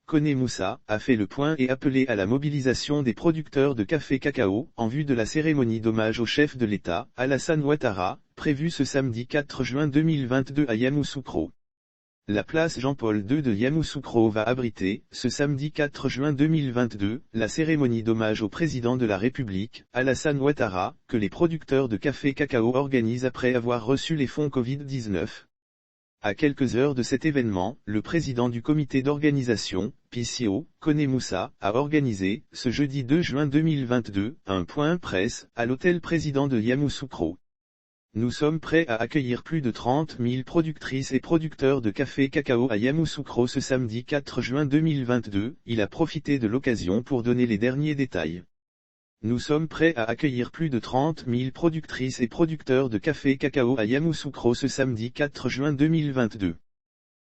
Kone Moussa, a fait le point et appelé à la mobilisation des producteurs de café-cacao, en vue de la cérémonie d'hommage au chef de l'État, Alassane Ouattara, prévue ce samedi 4 juin 2022 à Yamoussoukro. La place Jean-Paul II de Yamoussoukro va abriter, ce samedi 4 juin 2022, la cérémonie d'hommage au président de la République, Alassane Ouattara, que les producteurs de café-cacao organisent après avoir reçu les fonds Covid-19. À quelques heures de cet événement, le président du comité d'organisation, PCO, Kone Moussa, a organisé, ce jeudi 2 juin 2022, un point presse, à l'hôtel président de Yamoussoukro. Nous sommes prêts à accueillir plus de 30 000 productrices et producteurs de café-cacao à Yamoussoukro ce samedi 4 juin 2022, il a profité de l'occasion pour donner les derniers détails. Nous sommes prêts à accueillir plus de 30 000 productrices et producteurs de café-cacao à Yamoussoukro ce samedi 4 juin 2022.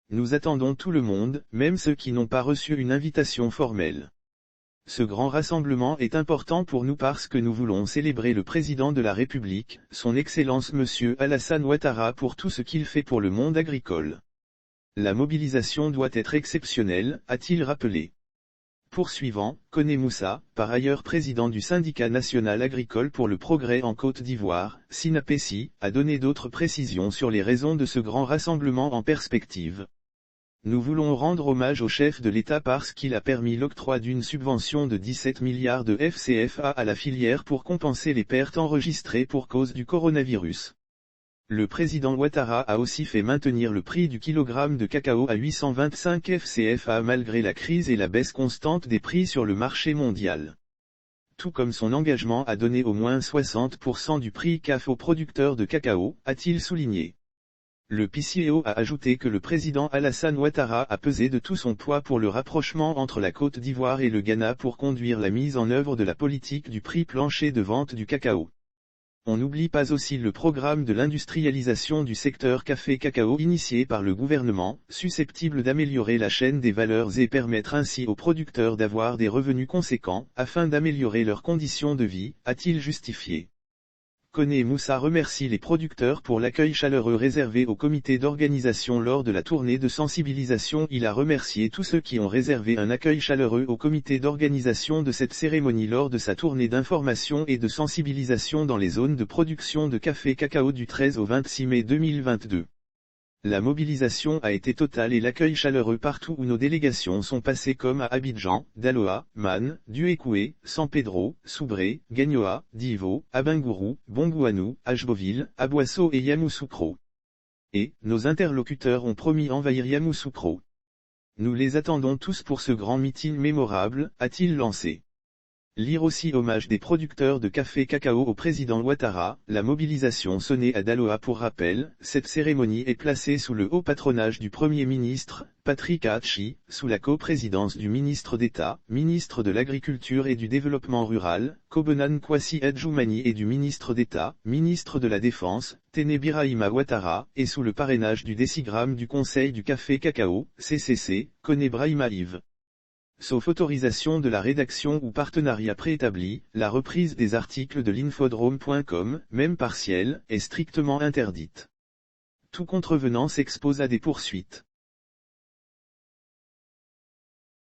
Nous attendons tout le monde, même ceux qui n'ont pas reçu une invitation formelle. Ce grand rassemblement est important pour nous parce que nous voulons célébrer le président de la République, son Excellence Monsieur Alassane Ouattara pour tout ce qu'il fait pour le monde agricole. La mobilisation doit être exceptionnelle, a-t-il rappelé. Poursuivant, Kone Moussa, par ailleurs président du syndicat national agricole pour le progrès en Côte d'Ivoire, SYNAPESI, a donné d'autres précisions sur les raisons de ce grand rassemblement en perspective. Nous voulons rendre hommage au chef de l'État parce qu'il a permis l'octroi d'une subvention de 17 milliards de FCFA à la filière pour compenser les pertes enregistrées pour cause du coronavirus. Le président Ouattara a aussi fait maintenir le prix du kilogramme de cacao à 825 FCFA malgré la crise et la baisse constante des prix sur le marché mondial. Tout comme son engagement à donner au moins 60% du prix CAF aux producteurs de cacao, a-t-il souligné. Le PCO a ajouté que le président Alassane Ouattara a pesé de tout son poids pour le rapprochement entre la Côte d'Ivoire et le Ghana pour conduire la mise en œuvre de la politique du prix plancher de vente du cacao. On n'oublie pas aussi le programme de l'industrialisation du secteur café-cacao initié par le gouvernement, susceptible d'améliorer la chaîne des valeurs et permettre ainsi aux producteurs d'avoir des revenus conséquents, afin d'améliorer leurs conditions de vie, a-t-il justifié. Kone Moussa remercie les producteurs pour l'accueil chaleureux réservé au comité d'organisation lors de la tournée de sensibilisation. Il a remercié tous ceux qui ont réservé un accueil chaleureux au comité d'organisation de cette cérémonie lors de sa tournée d'information et de sensibilisation dans les zones de production de café-cacao du 13 au 26 mai 2022. La mobilisation a été totale et l'accueil chaleureux partout où nos délégations sont passées comme à Abidjan, Daloa, Man, Duékoué, San Pedro, Soubré, Gagnoa, Divo, Abingourou, Bongouanou, Ajboville, Aboissau et Yamoussoukro. Et, nos interlocuteurs ont promis envahir Yamoussoukro. Nous les attendons tous pour ce grand meeting mémorable, a-t-il lancé. Lire aussi hommage des producteurs de café-cacao au président Ouattara, la mobilisation sonnée à Daloa pour rappel, cette cérémonie est placée sous le haut patronage du Premier ministre, Patrick Aatchi, sous la coprésidence du ministre d'État, ministre de l'Agriculture et du Développement Rural, Kobenan Kwasi Adjoumani et du ministre d'État, ministre de la Défense, Téné Birahima Ouattara, et sous le parrainage du décigramme du Conseil du café-cacao, CCC, Kone Brahima Yves. Sauf autorisation de la rédaction ou partenariat préétabli, la reprise des articles de l'infodrome.com, même partielle, est strictement interdite. Tout contrevenant s'expose à des poursuites.